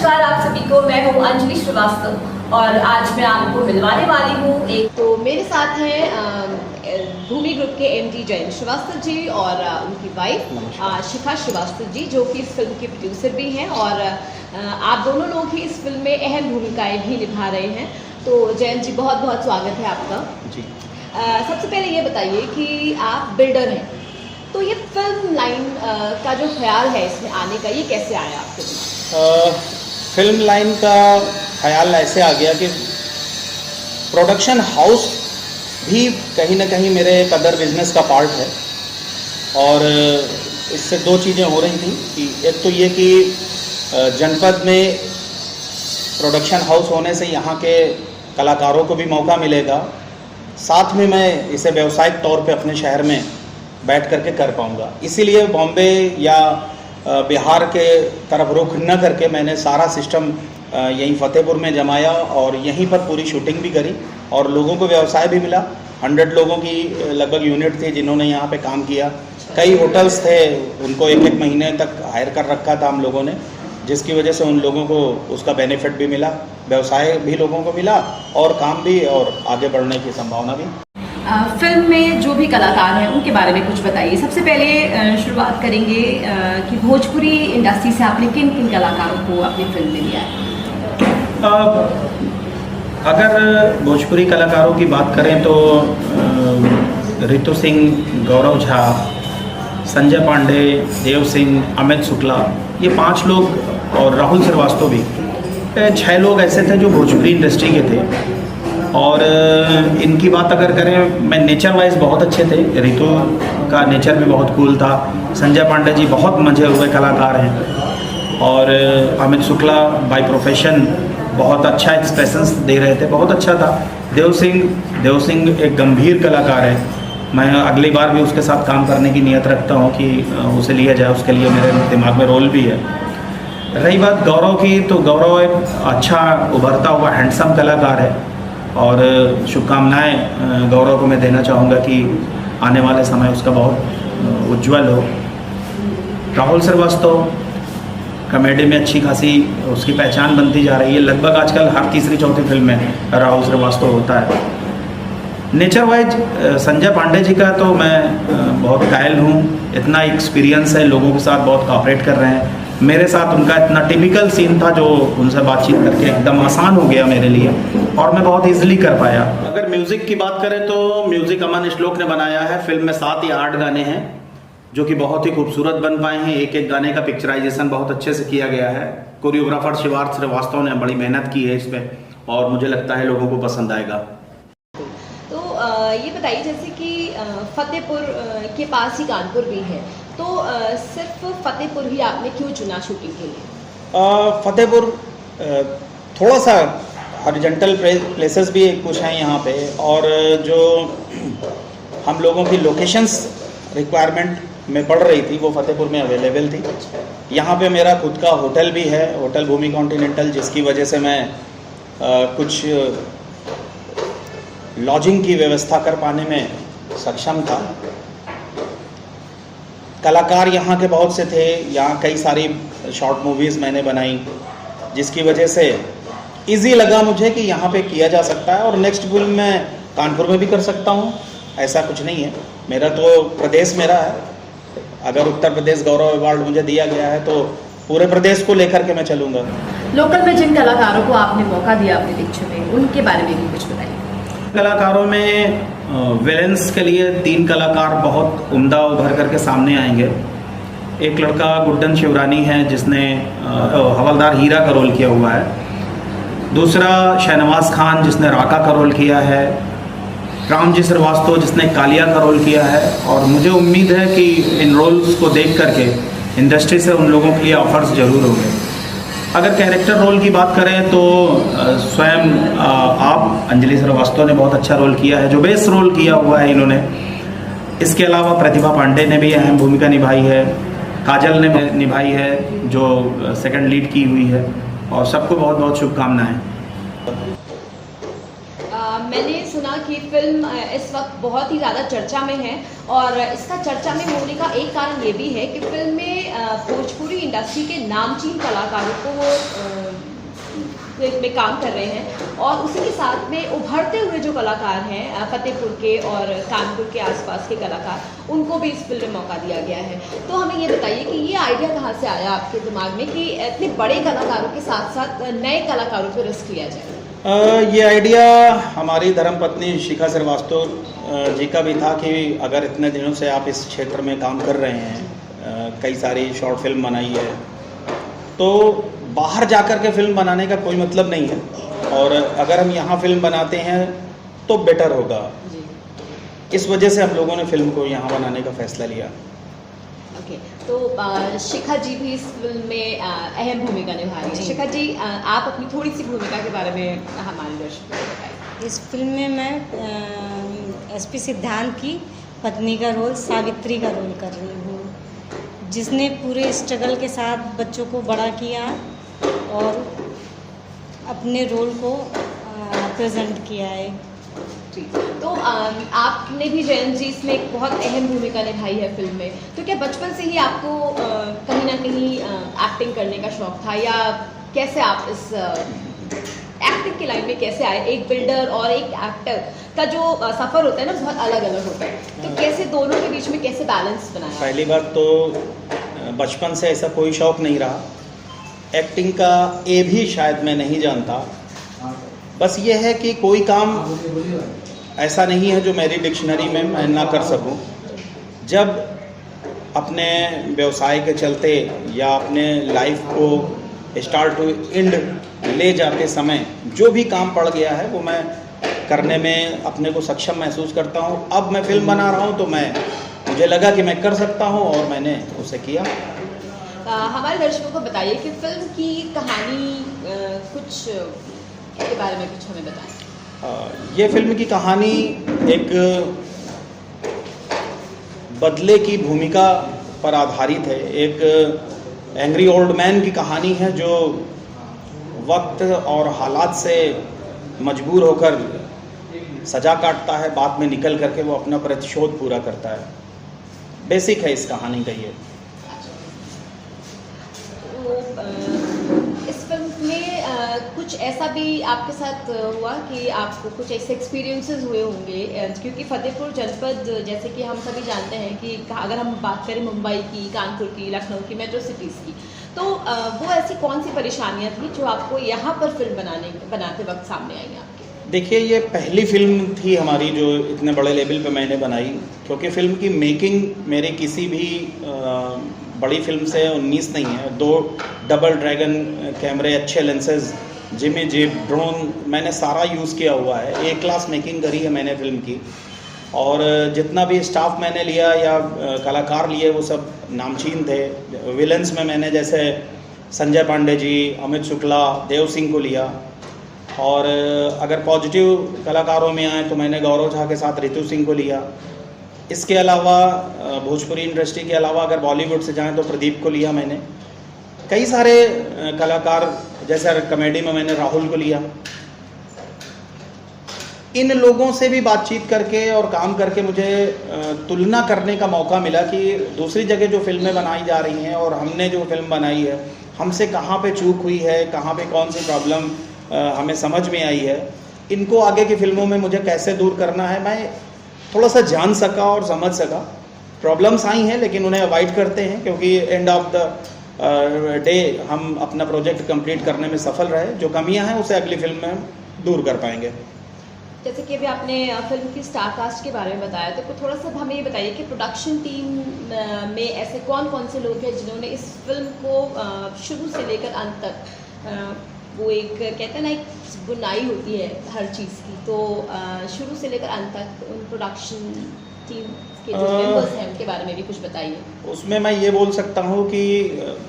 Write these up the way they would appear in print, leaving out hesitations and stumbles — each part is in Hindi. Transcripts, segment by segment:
नमस्कार आप सभी को। मैं हूँ अंजलि श्रीवास्तव और आज मैं आपको मिलवाने वाली हूँ एक। तो मेरे साथ हैं भूमि ग्रुप के एमडी जयंत श्रीवास्तव जी और उनकी वाइफ शिखा श्रीवास्तव जी, जो कि इस फिल्म के प्रोड्यूसर भी हैं और आप दोनों लोग ही इस फिल्म में अहम भूमिकाएं भी निभा रहे हैं। तो जयंत जी, बहुत बहुत स्वागत है आपका जी। सबसे पहले ये बताइए कि आप बिल्डर हैं, तो ये फिल्म लाइन का जो ख्याल है इसमें आने का, ये कैसे आया आपके दिमाग? फिल्म लाइन का ख्याल ऐसे आ गया कि प्रोडक्शन हाउस भी कहीं ना कहीं मेरे एक अदर बिजनेस का पार्ट है और इससे दो चीज़ें हो रही थी कि एक तो ये कि जनपद में प्रोडक्शन हाउस होने से यहाँ के कलाकारों को भी मौका मिलेगा, साथ में मैं इसे व्यावसायिक तौर पे अपने शहर में बैठ करके कर पाऊँगा। इसीलिए बॉम्बे या बिहार के तरफ रुख न करके मैंने सारा सिस्टम यहीं फ़तेहपुर में जमाया और यहीं पर पूरी शूटिंग भी करी और लोगों को व्यवसाय भी मिला। 100 लोगों की लगभग यूनिट थी जिन्होंने यहाँ पे काम किया। कई होटल्स थे, उनको एक एक महीने तक हायर कर रखा था हम लोगों ने, जिसकी वजह से उन लोगों को उसका बेनिफिट भी मिला, व्यवसाय भी लोगों को मिला और काम भी और आगे बढ़ने की संभावना भी। फिल्म में जो भी कलाकार हैं उनके बारे में कुछ बताइए। सबसे पहले शुरुआत करेंगे कि भोजपुरी इंडस्ट्री से आपने किन किन कलाकारों को अपनी फिल्म में लिया है? अगर भोजपुरी कलाकारों की बात करें तो रितु सिंह, गौरव झा, संजय पांडे, देव सिंह, अमित शुक्ला, ये 5 लोग और राहुल श्रीवास्तव भी, 6 लोग ऐसे थे जो भोजपुरी इंडस्ट्री के थे। और इनकी बात अगर करें, मैं नेचर वाइज बहुत अच्छे थे। रितु का नेचर भी बहुत कूल था। संजय पांडे जी बहुत मजे हुए कलाकार हैं और अमित शुक्ला बाय प्रोफेशन बहुत अच्छा एक्सप्रेशंस दे रहे थे, बहुत अच्छा था। देव सिंह एक गंभीर कलाकार है। मैं अगली बार भी उसके साथ काम करने की नियत रखता हूँ कि उसे लिया जाए, उसके लिए मेरे दिमाग में रोल भी है। रही बात गौरव की, तो गौरव एक अच्छा उभरता हुआ हैंडसम कलाकार है और शुभकामनाएं गौरव को मैं देना चाहूँगा कि आने वाले समय उसका बहुत उज्जवल हो। राहुल श्रीवास्तव कॉमेडी में अच्छी खासी उसकी पहचान बनती जा रही है। लगभग आजकल हर तीसरी चौथी फिल्म में राहुल श्रीवास्तव होता है। नेचर वाइज संजय पांडे जी का तो मैं बहुत कायल हूँ, इतना एक्सपीरियंस है, लोगों के साथ बहुत कोऑपरेट कर रहे हैं। मेरे साथ उनका इतना टिपिकल सीन था जो उनसे बातचीत करके एकदम आसान हो गया मेरे लिए और मैं बहुत इजीली कर पाया। अगर म्यूज़िक की बात करें तो म्यूज़िक अमन श्लोक ने बनाया है। फिल्म में 7 या 8 गाने हैं जो कि बहुत ही खूबसूरत बन पाए हैं। एक एक गाने का पिक्चराइजेशन बहुत अच्छे से किया गया है। कोरियोग्राफर शिवार्थ श्रीवास्तव ने बड़ी मेहनत की है इसमें और मुझे लगता है लोगों को पसंद आएगा। तो ये बताइए, जैसे कि फतेहपुर के पास ही कानपुर भी है, तो सिर्फ फतेहपुर ही आपने क्यों चुना शूटिंग के लिए? फतेहपुर थोड़ा सा हॉरिजॉन्टल प्लेसेस भी कुछ हैं यहाँ पे और जो हम लोगों की लोकेशंस रिक्वायरमेंट में पड़ रही थी वो फतेहपुर में अवेलेबल थी। यहाँ पे मेरा खुद का होटल भी है, होटल भूमि कॉन्टिनेंटल, जिसकी वजह से मैं कुछ लॉजिंग की व्यवस्था कर पाने में सक्षम था। कलाकार यहाँ के बहुत से थे, यहाँ कई सारी शॉर्ट मूवीज़ मैंने बनाई, जिसकी वजह से इजी लगा मुझे कि यहाँ पे किया जा सकता है और नेक्स्ट फिल्म मैं कानपुर में भी कर सकता हूँ। ऐसा कुछ नहीं है, मेरा तो प्रदेश मेरा है। अगर उत्तर प्रदेश गौरव अवार्ड मुझे दिया गया है तो पूरे प्रदेश को लेकर के मैं चलूँगा। लोकल में जिन कलाकारों को आपने मौका दिया अपने पिक्चर में, उनके बारे में भी कुछ बताइए। कलाकारों में विलेंस के लिए 3 कलाकार बहुत उम्दा उभर करके सामने आएंगे। एक लड़का गुड्डन शिवरानी है जिसने हवलदार हीरा का रोल किया हुआ है। दूसरा शहनवाज खान जिसने राका का रोल किया है। रामजी श्रीवास्तव जिसने कालिया का रोल किया है। और मुझे उम्मीद है कि इन रोल्स को देख करके इंडस्ट्री से उन लोगों के लिए ऑफर्स ज़रूर होंगे। अगर कैरेक्टर रोल की बात करें तो स्वयं आप अंजलि श्रीवास्तव ने बहुत अच्छा रोल किया है, जो बेस रोल किया हुआ है इन्होंने। इसके अलावा प्रतिभा पांडे ने भी अहम भूमिका निभाई है, काजल ने निभाई है जो सेकंड लीड की हुई है, और सबको बहुत बहुत शुभकामनाएं। मैंने सुना कि फिल्म इस वक्त बहुत ही ज़्यादा चर्चा में है और इसका चर्चा में होने का एक कारण ये भी है कि फिल्म में भोजपुरी इंडस्ट्री के नामचीन कलाकारों को वो में काम कर रहे हैं और उसी के साथ में उभरते हुए जो कलाकार हैं फतेहपुर के और कानपुर के आसपास के कलाकार, उनको भी इस फिल्म में मौका दिया गया है। तो हमें ये बताइए कि ये आइडिया कहाँ से आया आपके दिमाग में कि इतने बड़े कलाकारों के साथ साथ नए कलाकारों पर रिस्क लिया जाए? ये आइडिया हमारी धर्मपत्नी शिखा श्रीवास्तव जी का भी था कि अगर इतने दिनों से आप इस क्षेत्र में काम कर रहे हैं, कई सारी शॉर्ट फिल्म बनाई है, तो बाहर जाकर के फिल्म बनाने का कोई मतलब नहीं है और अगर हम यहाँ फिल्म बनाते हैं तो बेटर होगा। इस वजह से हम लोगों ने फिल्म को यहाँ बनाने का फैसला लिया। ओके, तो शिखा जी भी इस फिल्म में अहम भूमिका निभा रही है। शिखा जी, आप अपनी थोड़ी सी भूमिका के बारे में हमारे दर्शकों को बताइए। इस फिल्म में मैं एसपी सिद्धांत की पत्नी का रोल, सावित्री का रोल कर रही हूँ, जिसने पूरे स्ट्रगल के साथ बच्चों को बड़ा किया और अपने रोल को प्रेजेंट किया है। तो आपने भी जयंत जी इसमें एक बहुत अहम भूमिका निभाई है फिल्म में, तो क्या बचपन से ही आपको कहीं ना कहीं एक्टिंग करने का शौक था या कैसे आप इस एक्टिंग की लाइन में कैसे आए? एक बिल्डर और एक एक्टर का जो सफ़र होता है ना, बहुत अलग अलग होता है, तो कैसे दोनों के बीच में कैसे बैलेंस बनाया? पहली बात तो बचपन से ऐसा कोई शौक़ नहीं रहा, एक्टिंग का ए भी शायद मैं नहीं जानता। बस ये है कि कोई काम ऐसा नहीं है जो मेरी डिक्शनरी में मैं ना कर सकूं। जब अपने व्यवसाय के चलते या अपने लाइफ को स्टार्ट टू एंड ले जाते समय जो भी काम पड़ गया है वो मैं करने में अपने को सक्षम महसूस करता हूं। अब मैं फिल्म बना रहा हूं तो मुझे लगा कि मैं कर सकता हूं और मैंने उसे किया। हमारे दर्शकों को बताइए कि फिल्म की कहानी कुछ के बारे में कुछ हमें बताएं। ये फिल्म की कहानी एक बदले की भूमिका पर आधारित है। एक एंग्री ओल्ड मैन की कहानी है जो वक्त और हालात से मजबूर होकर सजा काटता है, बाद में निकल करके वो अपना प्रतिशोध पूरा करता है। बेसिक है इस कहानी का ये। इस फिल्म में कुछ ऐसा भी आपके साथ हुआ कि आपको कुछ ऐसे एक्सपीरियंसेस हुए होंगे, क्योंकि फतेहपुर जनपद जैसे कि हम सभी जानते हैं कि अगर हम बात करें मुंबई की, कानपुर की, लखनऊ की, मेट्रो सिटीज़ की, तो वो ऐसी कौन सी परेशानियां थी जो आपको यहाँ पर फिल्म बनाते वक्त सामने आई आपके? देखिए, ये पहली फिल्म थी हमारी जो इतने बड़े लेवल पे मैंने बनाई, क्योंकि फिल्म की मेकिंग मेरे किसी भी बड़ी फिल्म से 19 नहीं है। 2 डबल ड्रैगन कैमरे, अच्छे लेंसेज, जिमी जिप, ड्रोन, मैंने सारा यूज़ किया हुआ है। एक क्लास मेकिंग करी है मैंने फिल्म की, और जितना भी स्टाफ मैंने लिया या कलाकार लिए वो सब नामचीन थे। विलन्स में मैंने जैसे संजय पांडे जी, अमित शुक्ला, देव सिंह को लिया, और अगर पॉजिटिव कलाकारों में आए तो मैंने गौरव झा के साथ ऋतु सिंह को लिया। इसके अलावा भोजपुरी इंडस्ट्री के अलावा अगर बॉलीवुड से जाएं तो प्रदीप को लिया मैंने। कई सारे कलाकार, जैसे कॉमेडी में मैंने राहुल को लिया। इन लोगों से भी बातचीत करके और काम करके मुझे तुलना करने का मौका मिला कि दूसरी जगह जो फिल्में बनाई जा रही हैं और हमने जो फिल्म बनाई है, हमसे कहाँ पे चूक हुई है, कहाँ पे कौन सी प्रॉब्लम हमें समझ में आई है, इनको आगे की फिल्मों में मुझे कैसे दूर करना है, मैं थोड़ा सा जान सका और समझ सका। प्रॉब्लम्स आई हैं लेकिन उन्हें अवॉइड करते हैं, क्योंकि एंड ऑफ द डे हम अपना प्रोजेक्ट कंप्लीट करने में सफल रहे। जो कमियां हैं उसे अगली फिल्म में दूर कर पाएंगे। जैसे कि अभी आपने फिल्म की स्टार कास्ट के बारे में बताया, तो थोड़ा सा हमें ये बताइए कि प्रोडक्शन टीम में ऐसे कौन कौन से लोग हैं जिन्होंने इस फिल्म को शुरू से लेकर अंत तक, वो एक कहते हैं ना, एक बुनाई होती है हर चीज़ की, तो शुरू से लेकर अंत तक उन प्रोडक्शन टीम के जो मेंबर्स हैं उनके बारे में भी कुछ बताइए। उसमें मैं ये बोल सकता हूँ कि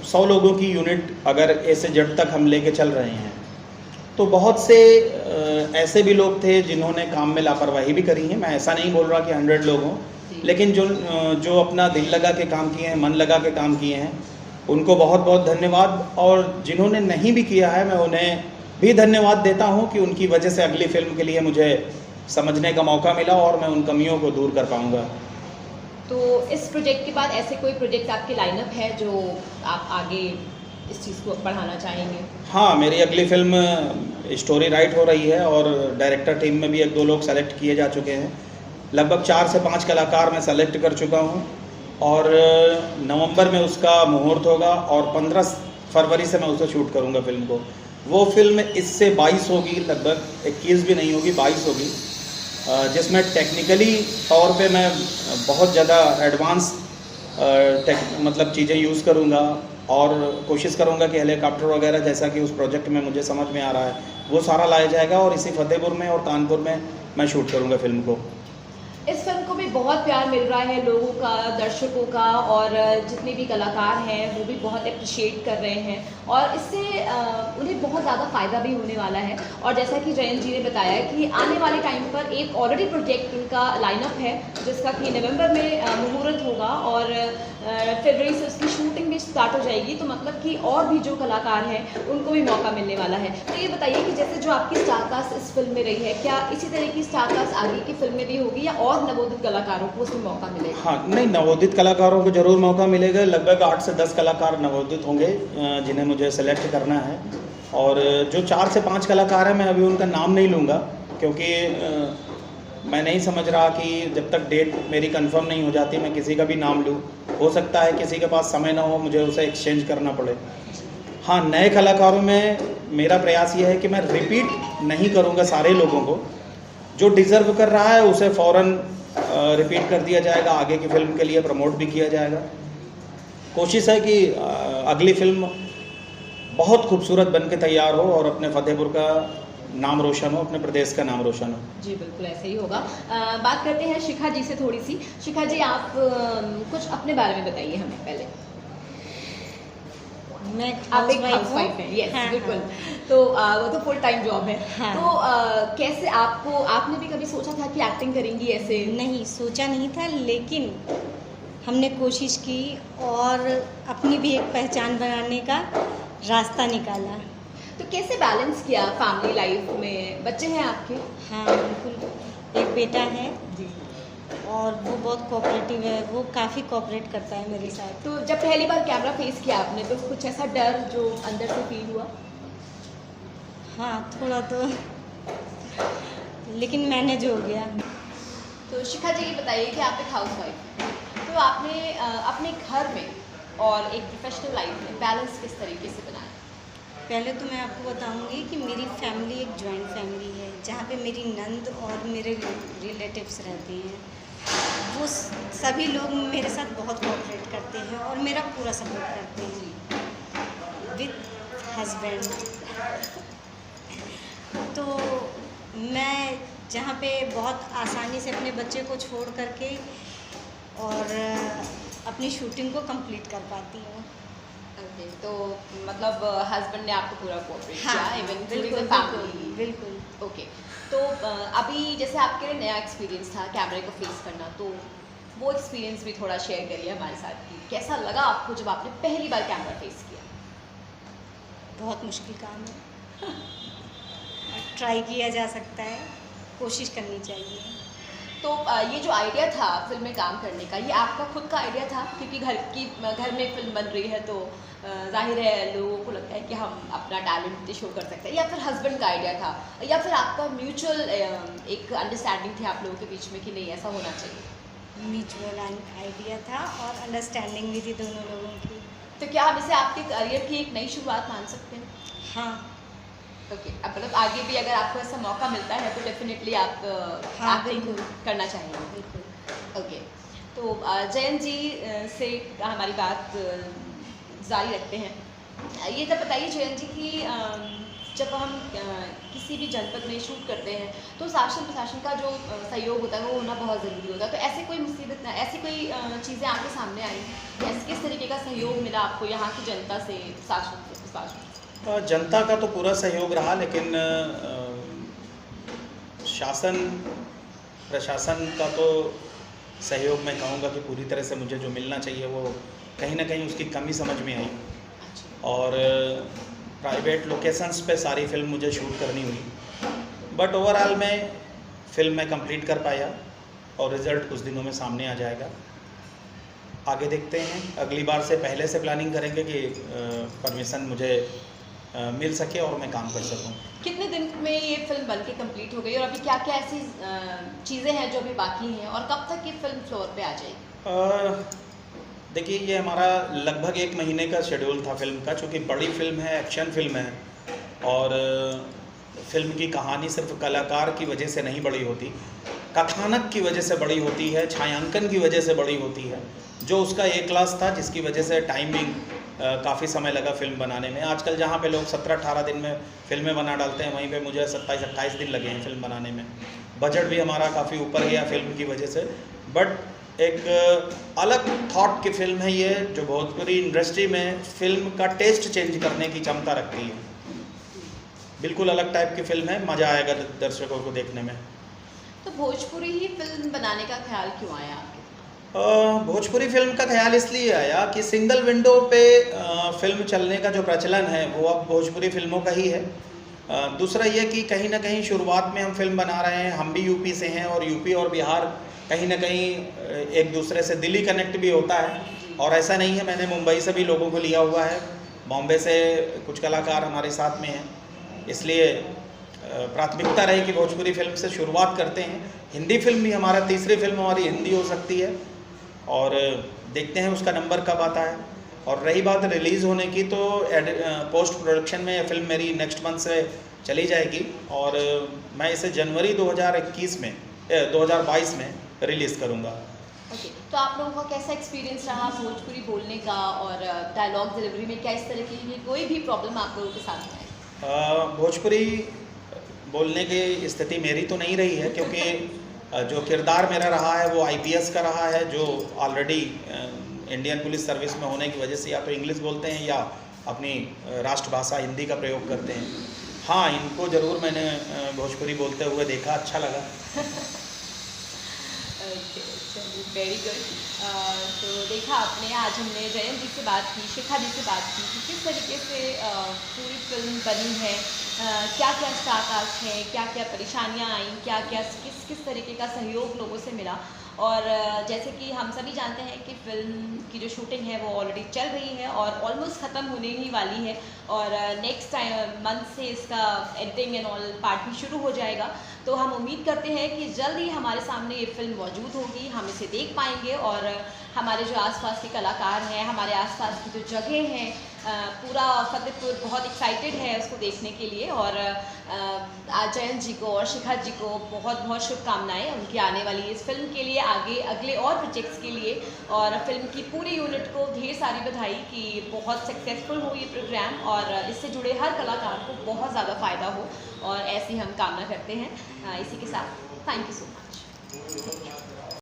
100 लोगों की यूनिट अगर ए से जेड तक हम लेके चल रहे हैं, तो बहुत से ऐसे भी लोग थे जिन्होंने काम में लापरवाही भी करी है। मैं ऐसा नहीं बोल रहा कि 100 लोग हों, लेकिन जो अपना दिल लगा के काम किए हैं, मन लगा के काम किए हैं, उनको बहुत बहुत धन्यवाद। और जिन्होंने नहीं भी किया है, मैं उन्हें भी धन्यवाद देता हूं कि उनकी वजह से अगली फिल्म के लिए मुझे समझने का मौका मिला और मैं उन कमियों को दूर कर पाऊंगा। तो इस प्रोजेक्ट के बाद ऐसे कोई प्रोजेक्ट आपके लाइनअप है जो आप आगे इस चीज़ को बढ़ाना चाहेंगे? हाँ, मेरी अगली फिल्म स्टोरी राइट हो रही है और डायरेक्टर टीम में भी 1-2 लोग सेलेक्ट किए जा चुके हैं। लगभग 4 से 5 कलाकार मैं सेलेक्ट कर चुका हूँ और नवंबर में उसका मुहूर्त होगा और 15 फरवरी से मैं उसे शूट करूँगा फिल्म को। वो फिल्म इससे 22 होगी, लगभग 21 भी नहीं होगी, 22 होगी, जिसमें टेक्निकली तौर पे मैं बहुत ज़्यादा एडवांस मतलब चीज़ें यूज़ करूँगा और कोशिश करूँगा कि हेलीकॉप्टर वगैरह जैसा कि उस प्रोजेक्ट में मुझे समझ में आ रहा है वो सारा लाया जाएगा और इसी फतेहपुर में और कानपुर में मैं शूट करूँगा फिल्म को। इस फिल्म को भी बहुत प्यार मिल रहा है लोगों का, दर्शकों का, और जितने भी कलाकार हैं वो भी बहुत अप्रिशिएट कर रहे हैं और इससे उन्हें बहुत ज़्यादा फ़ायदा भी होने वाला है। और जैसा कि जयंत जी ने बताया कि आने वाले टाइम पर एक ऑलरेडी प्रोजेक्ट इनका लाइनअप है जिसका कि नवंबर में मुहूर्त होगा और फरवरी से उसकी शूटिंग भी स्टार्ट हो जाएगी, तो मतलब कि और भी जो कलाकार हैं उनको भी मौका मिलने वाला है। तो ये बताइए कि जैसे जो आपकी स्टार कास्ट इस फिल्म में रही है, क्या इसी तरह की स्टार कास्ट आगे की फिल्म में भी होगी या और नवोदित कलाकारों को उसमें मौका मिलेगा? हाँ, नहीं, नवोदित कलाकारों को ज़रूर मौका मिलेगा। लगभग 8 से 10 कलाकार नवोदित होंगे जिन्हें मुझे सेलेक्ट करना है और जो 4 से 5 कलाकार हैं मैं अभी उनका नाम नहीं लूँगा क्योंकि मैं नहीं समझ रहा कि जब तक डेट मेरी कंफर्म नहीं हो जाती मैं किसी का भी नाम लूँ। हो सकता है किसी के पास समय ना हो, मुझे उसे एक्सचेंज करना पड़े। हाँ, नए कलाकारों में मेरा प्रयास ये है कि मैं रिपीट नहीं करूँगा सारे लोगों को। जो डिज़र्व कर रहा है उसे फ़ौरन रिपीट कर दिया जाएगा, आगे की फिल्म के लिए प्रमोट भी किया जाएगा। कोशिश है कि अगली फिल्म बहुत खूबसूरत बन के तैयार हो और अपने फतेहपुर का नाम रोशन हो, अपने प्रदेश का नाम रोशन हो। जी बिल्कुल ऐसे ही होगा। बात करते हैं शिखा जी से थोड़ी सी। शिखा जी, आप कुछ अपने बारे में बताइए हमें पहले। मैं आप एक हाउसवाइफ हैं? यस, हाँ, बिल्कुल। हाँ। तो वो तो फुल टाइम जॉब है। हाँ। तो कैसे आपने भी कभी सोचा था कि एक्टिंग करेंगी ऐसे? नहीं सोचा नहीं था, लेकिन हमने कोशिश की और अपनी भी एक पहचान बनाने का रास्ता निकाला। तो कैसे बैलेंस किया फैमिली लाइफ में? बच्चे हैं आपके? हाँ बिल्कुल, एक बेटा है जी। और वो बहुत कोऑपरेटिव है, वो काफ़ी कोऑपरेट करता है मेरे साथ। तो जब पहली बार कैमरा फेस किया आपने तो कुछ ऐसा डर जो अंदर से फील हुआ? हाँ थोड़ा तो, लेकिन मैनेज हो गया। तो शिखा जी, ये बताइए कि आप एक हाउसवाइफ हैं, तो आपने अपने घर में और एक प्रोफेशनल लाइफ में बैलेंस किस तरीके से बनाया? पहले तो मैं आपको बताऊंगी कि मेरी फैमिली एक जॉइंट फैमिली है जहाँ पे मेरी नंद और मेरे रिलेटिव्स रहते हैं। वो सभी लोग मेरे साथ बहुत कोऑपरेट करते हैं और मेरा पूरा सपोर्ट करते हैं विद हस्बैंड। तो मैं जहाँ पे बहुत आसानी से अपने बच्चे को छोड़ करके और अपनी शूटिंग को कंप्लीट कर पाती हूँ। ओके, तो मतलब हस्बैंड ने आपको पूरा कोऑपरेट हाँ, किया, इवन बिल्कुल फैमिली? बिल्कुल। ओके, तो अभी जैसे आपके लिए नया एक्सपीरियंस था कैमरे को फेस करना, तो वो एक्सपीरियंस भी थोड़ा शेयर करिए हमारे साथ कि कैसा लगा आपको जब आपने पहली बार कैमरा फेस किया? बहुत मुश्किल काम है, ट्राई किया जा सकता है, कोशिश करनी चाहिए। तो ये जो आइडिया था फिल्म में काम करने का, ये आपका खुद का आइडिया था? क्योंकि घर में फिल्म बन रही है तो जाहिर है लोगों को लगता है कि हम अपना टैलेंट शो कर सकते हैं, या फिर हस्बैंड का आइडिया था, या फिर आपका म्यूचुअल एक अंडरस्टैंडिंग थी आप लोगों के बीच में कि नहीं ऐसा होना चाहिए? म्यूचुअल आइडिया था और अंडरस्टैंडिंग भी थी दोनों लोगों की। तो क्या हम इसे आपके करियर की एक नई शुरुआत मान सकते हैं? हाँ। ओके, अब मतलब आगे भी अगर आपको ऐसा मौका मिलता है तो डेफिनेटली आप हाँ, एक्टिंग बिल्कुल करना चाहेंगे? बिल्कुल। ओके, तो जयंत जी से हमारी बात जारी रखते हैं। ये तब बताइए जयंत जी कि जब हम किसी भी जनपद में शूट करते हैं तो शासन प्रशासन का जो सहयोग होता है वो होना बहुत ज़रूरी होता है। तो ऐसे कोई मुसीबत, ऐसी कोई चीज़ें आपके सामने आई, ऐसे किस तरीके का सहयोग मिला आपको यहाँ की जनता से, शासन से, प्रशासन? जनता का तो पूरा सहयोग रहा, लेकिन शासन प्रशासन का तो सहयोग मैं कहूँगा कि पूरी तरह से मुझे जो मिलना चाहिए वो कहीं ना कहीं उसकी कमी समझ में आई। और प्राइवेट लोकेशंस पे सारी फिल्म मुझे शूट करनी हुई, बट ओवरऑल में फिल्म मैं कंप्लीट कर पाया और रिज़ल्ट कुछ दिनों में सामने आ जाएगा। आगे देखते हैं, अगली बार से पहले से प्लानिंग करेंगे कि परमिशन मुझे मिल सके और मैं काम कर सकूं। कितने दिन में ये फिल्म बनके कंप्लीट हो गई और अभी क्या क्या ऐसी चीज़ें हैं जो अभी बाकी हैं और कब तक ये फिल्म फ्लोर पे आ जाएगी? देखिए, ये हमारा लगभग 1 महीने का शेड्यूल था फिल्म का, चूँकि बड़ी फिल्म है, एक्शन फिल्म है और फिल्म की कहानी सिर्फ कलाकार की वजह से नहीं बड़ी होती, कथानक की वजह से बड़ी होती है, छायांकन की वजह से बड़ी होती है, जो उसका ए क्लास था, जिसकी वजह से टाइमिंग काफ़ी समय लगा फिल्म बनाने में। आजकल जहाँ पे लोग 17-18 दिन में फिल्में बना डालते हैं, वहीं पे मुझे 27-28 दिन लगे हैं फिल्म बनाने में। बजट भी हमारा काफ़ी ऊपर गया फिल्म की वजह से, बट एक अलग थॉट की फिल्म है ये, जो भोजपुरी इंडस्ट्री में फिल्म का टेस्ट चेंज करने की क्षमता रखती है। बिल्कुल अलग टाइप की फिल्म है, मज़ा आएगा दर्शकों को देखने में। तो भोजपुरी ही फिल्म बनाने का ख्याल क्यों आया आपके? भोजपुरी फिल्म का ख्याल इसलिए आया कि सिंगल विंडो पे फिल्म चलने का जो प्रचलन है वो अब भोजपुरी फिल्मों का ही है। दूसरा ये कि कहीं ना कहीं शुरुआत में हम फिल्म बना रहे हैं, हम भी यूपी से हैं और यूपी और बिहार कहीं ना कहीं एक दूसरे से दिली कनेक्ट भी होता है। और ऐसा नहीं है, मैंने मुंबई से भी लोगों को लिया हुआ है, बॉम्बे से कुछ कलाकार हमारे साथ में हैं, इसलिए प्राथमिकता रही कि भोजपुरी फिल्म से शुरुआत करते हैं। हिंदी फिल्म भी हमारा तीसरी फिल्म हमारी हिंदी हो सकती है और देखते हैं उसका नंबर कब आता है। और रही बात रिलीज़ होने की, तो पोस्ट प्रोडक्शन में यह फिल्म मेरी नेक्स्ट मंथ से चली जाएगी और मैं इसे जनवरी 2021 में 2022 में रिलीज़ करूँगा। ओके, तो आप लोगों का कैसा एक्सपीरियंस रहा भोजपुरी बोलने का और डायलॉग डिलीवरी में? क्या इस तरह की कोई भी प्रॉब्लम आप लोगों के साथ में है? भोजपुरी बोलने की स्थिति मेरी तो नहीं रही है, क्योंकि जो किरदार मेरा रहा है वो आईपीएस का रहा है, जो ऑलरेडी इंडियन पुलिस सर्विस में होने की वजह से या तो इंग्लिश बोलते हैं या अपनी राष्ट्रभाषा हिंदी का प्रयोग करते हैं। हाँ, इनको ज़रूर मैंने भोजपुरी बोलते हुए देखा, अच्छा लगा। ओके, चलिए, वेरी गुड। तो देखा आपने, आज हमने जयंत जी से बात की, शिखा जी से बात की कि किस तरीके से पूरी फिल्म बनी है, क्या क्या स्टार कास्ट है, क्या क्या परेशानियां आई, क्या क्या किस तरीके का सहयोग लोगों से मिला। और जैसे कि हम सभी जानते हैं कि फ़िल्म की जो शूटिंग है वो ऑलरेडी चल रही है और ऑलमोस्ट ख़त्म होने ही वाली है और नेक्स्ट मंथ से इसका एडिटिंग एंड ऑल पार्ट भी शुरू हो जाएगा। तो हम उम्मीद करते हैं कि जल्द ही हमारे सामने ये फिल्म मौजूद होगी, हम इसे देख पाएंगे और हमारे जो आसपास के कलाकार हैं, हमारे आसपास की जो जगह हैं, पूरा फतेहपुर बहुत एक्साइटेड है उसको देखने के लिए। और आज जयंत जी को और शिखा जी को बहुत बहुत शुभकामनाएं उनकी आने वाली इस फिल्म के लिए, आगे अगले और प्रोजेक्ट्स के लिए। और फिल्म की पूरी यूनिट को ढेर सारी बधाई कि बहुत सक्सेसफुल हो ये प्रोग्राम और इससे जुड़े हर कलाकार को बहुत ज़्यादा फ़ायदा हो और ऐसी हम कामना करते हैं। इसी के साथ थैंक यू सो मच।